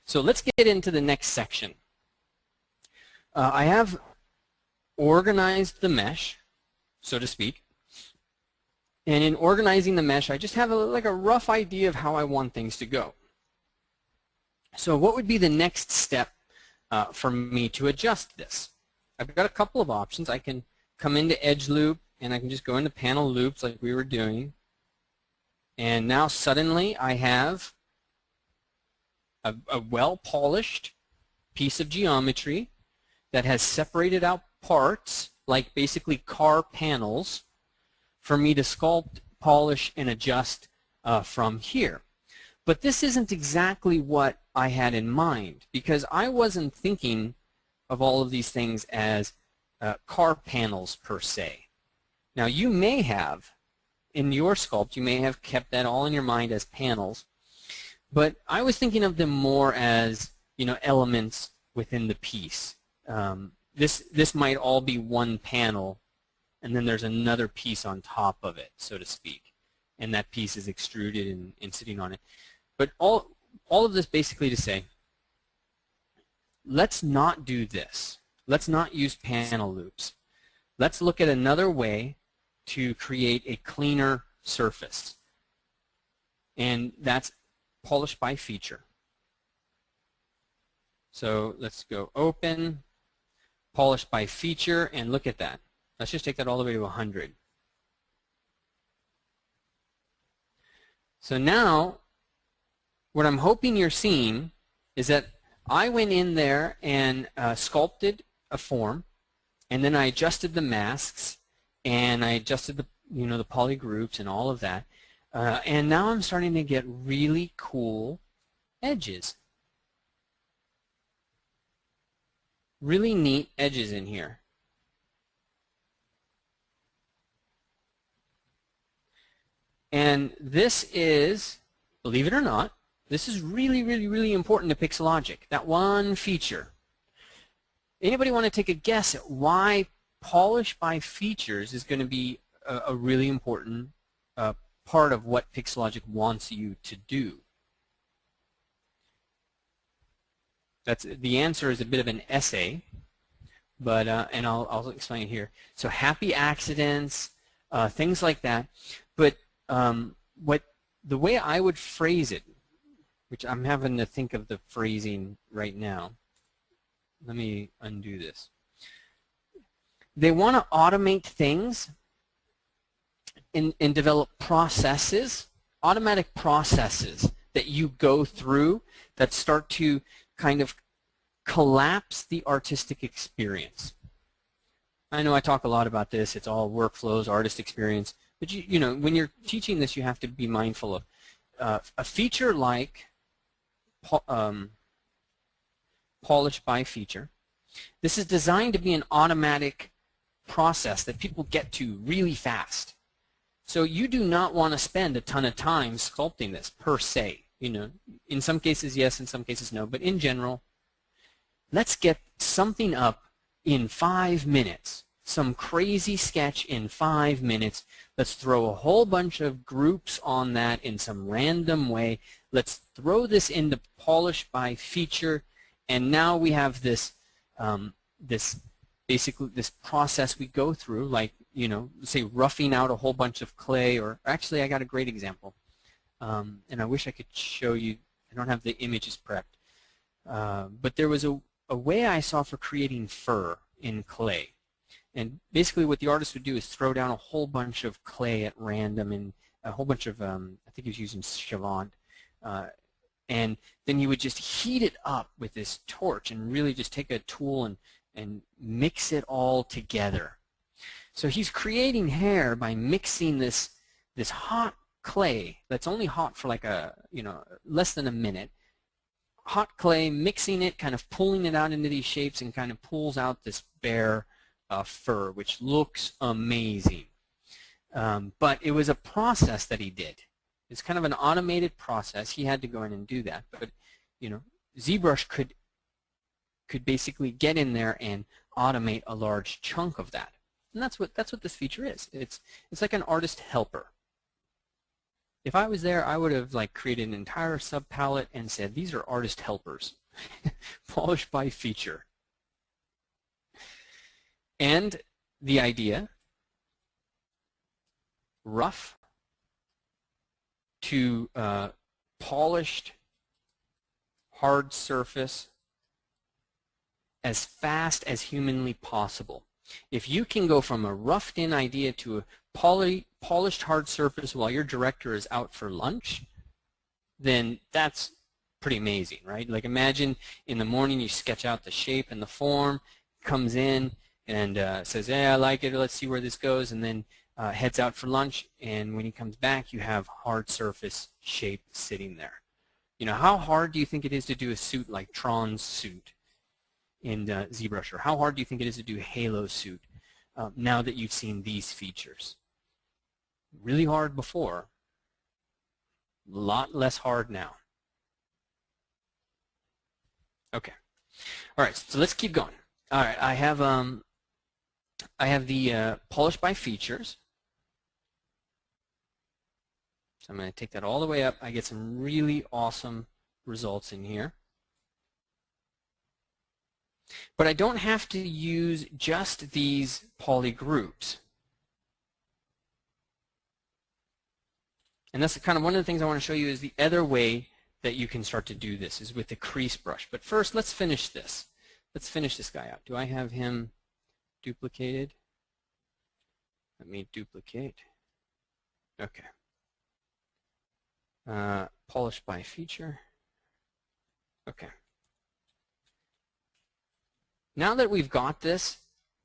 So let's get into the next section. I have organized the mesh, so to speak. And in organizing the mesh, I just have like a rough idea of how I want things to go. So what would be the next step for me to adjust this? I've got a couple of options. I can come into Edge Loop, and I can just go into Panel Loops like we were doing. And now suddenly I have a well-polished piece of geometry that has separated out parts, like basically car panels, for me to sculpt, polish, and adjust from here. But this isn't exactly what I had in mind, because I wasn't thinking of all of these things as car panels per se. Now you may have, in your sculpt, you may have kept that all in your mind as panels, but I was thinking of them more as, you know, elements within the piece. This might all be one panel, and then there's another piece on top of it, so to speak, and that piece is extruded and sitting on it. But all of this basically to say, let's not do this. Let's not use panel loops. Let's look at another way to create a cleaner surface, and that's polish by feature. So let's go open, polish by feature, and look at that. Let's just take that all the way to 100. So now, what I'm hoping you're seeing is that I went in there and sculpted a form, and then I adjusted the masks, and I adjusted the, you know, the poly groups and all of that, and now I'm starting to get really cool edges. Really neat edges in here. And this is, believe it or not, this is really, really, really important to Pixologic, that one feature. Anybody want to take a guess at why polish by features is going to be a really important part of what Pixologic wants you to do? That's, the answer is a bit of an essay, but and I'll explain it here. So happy accidents, things like that. But the way I would phrase it, which I'm having to think of the phrasing right now. Let me undo this. They want to automate things and develop processes, automatic processes that you go through that start to kind of collapse the artistic experience. I know I talk a lot about this. It's all workflows, artist experience. But you know, when you're teaching this, you have to be mindful of a feature like polish by feature. This is designed to be an automatic process that people get to really fast. So you do not want to spend a ton of time sculpting this per se. You know, in some cases yes, in some cases no, but in general, let's get something up in 5 minutes. Some crazy sketch in 5 minutes. Let's throw a whole bunch of groups on that in some random way. Let's throw this into polish by feature, and now we have this basically this process we go through, like, you know, say roughing out a whole bunch of clay, or actually I got a great example, and I wish I could show you. I don't have the images prepped, but there was a way I saw for creating fur in clay. And basically what the artist would do is throw down a whole bunch of clay at random, and a whole bunch of, I think he was using Chavant, and then he would just heat it up with this torch and really just take a tool and mix it all together. So he's creating hair by mixing this hot clay that's only hot for like less than a minute. Hot clay, mixing it, kind of pulling it out into these shapes, and kind of pulls out this bare fur, which looks amazing. But it was a process that he did. It's kind of an automated process. He had to go in and do that. But you know, ZBrush could basically get in there and automate a large chunk of that. And that's what this feature is. It's like an artist helper. If I was there, I would have like created an entire subpalette and said, these are artist helpers. Polish by feature. And the idea, rough to polished hard surface as fast as humanly possible. If you can go from a roughed-in idea to a polished hard surface while your director is out for lunch, then that's pretty amazing, right? Like imagine in the morning you sketch out the shape and the form, comes in and says, hey, I like it, let's see where this goes, and then heads out for lunch, and when he comes back you have hard surface shape sitting there. You know, how hard do you think it is to do a suit like Tron's suit in ZBrush, or how hard do you think it is to do Halo's suit now that you've seen these features? Really hard before, a lot less hard now. Okay, all right, so let's keep going. All right, I have the polish by features. So I'm going to take that all the way up. I get some really awesome results in here. But I don't have to use just these poly groups. And that's kind of one of the things I want to show you is the other way that you can start to do this is with the crease brush. But first, let's finish this. Let's finish this guy out. Do I have him duplicated? Let me duplicate. Okay. Polish by feature. Okay. Now that we've got this,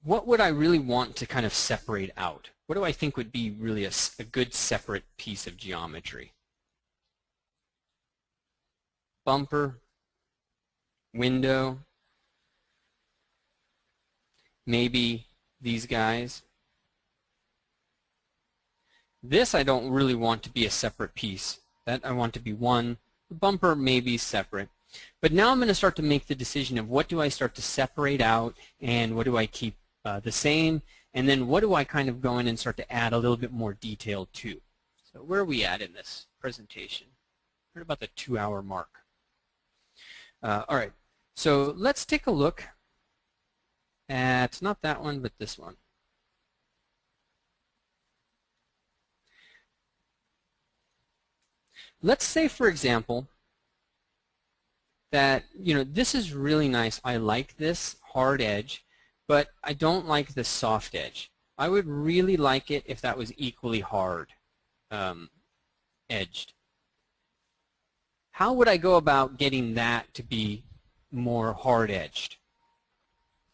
what would I really want to kind of separate out? What do I think would be really a good separate piece of geometry? Bumper, window, maybe these guys. This I don't really want to be a separate piece. That I want to be one. The bumper may be separate. But now I'm going to start to make the decision of what do I start to separate out and what do I keep the same, and then what do I kind of go in and start to add a little bit more detail to. So where are we at in this presentation? We're at about the 2-hour mark. All right, so let's take a look at, not that one, but this one. Let's say, for example, that, you know, this is really nice. I like this hard edge, but I don't like this soft edge. I would really like it if that was equally hard edged. How would I go about getting that to be more hard edged?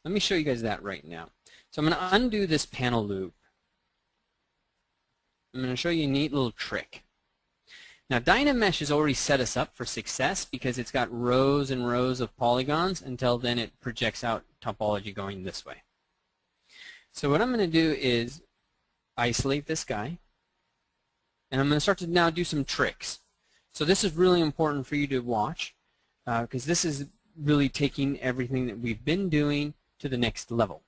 Let me show you guys that right now. So I'm going to undo this panel loop. I'm going to show you a neat little trick. Now Dynamesh has already set us up for success because it's got rows and rows of polygons. Until then it projects out topology going this way. So what I'm going to do is isolate this guy, and I'm going to start to now do some tricks. So this is really important for you to watch because this is really taking everything that we've been doing to the next level.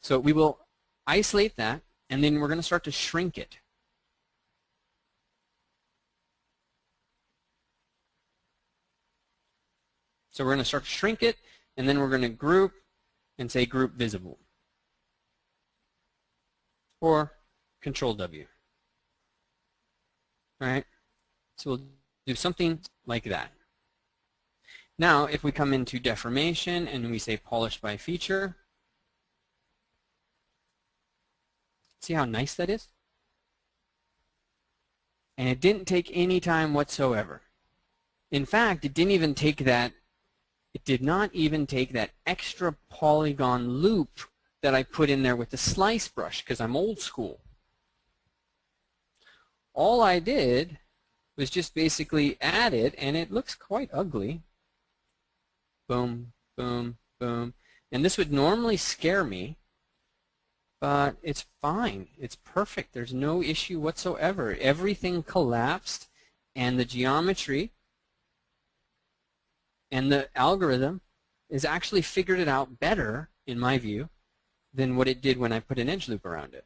So we will isolate that, and then we're going to start to shrink it. So we're going to start to shrink it, and then we're going to group and say group visible. Or Control W. All right? So we'll do something like that. Now, if we come into deformation and we say polish by feature, see how nice that is? And it didn't take any time whatsoever. In fact, it didn't even take that. It did not even take that extra polygon loop that I put in there with the slice brush because I'm old school. All I did was just basically add it, and it looks quite ugly. Boom, boom, boom. And this would normally scare me, but it's fine. It's perfect. There's no issue whatsoever. Everything collapsed, and the geometry and the algorithm is actually figured it out better, in my view, than what it did when I put an edge loop around it.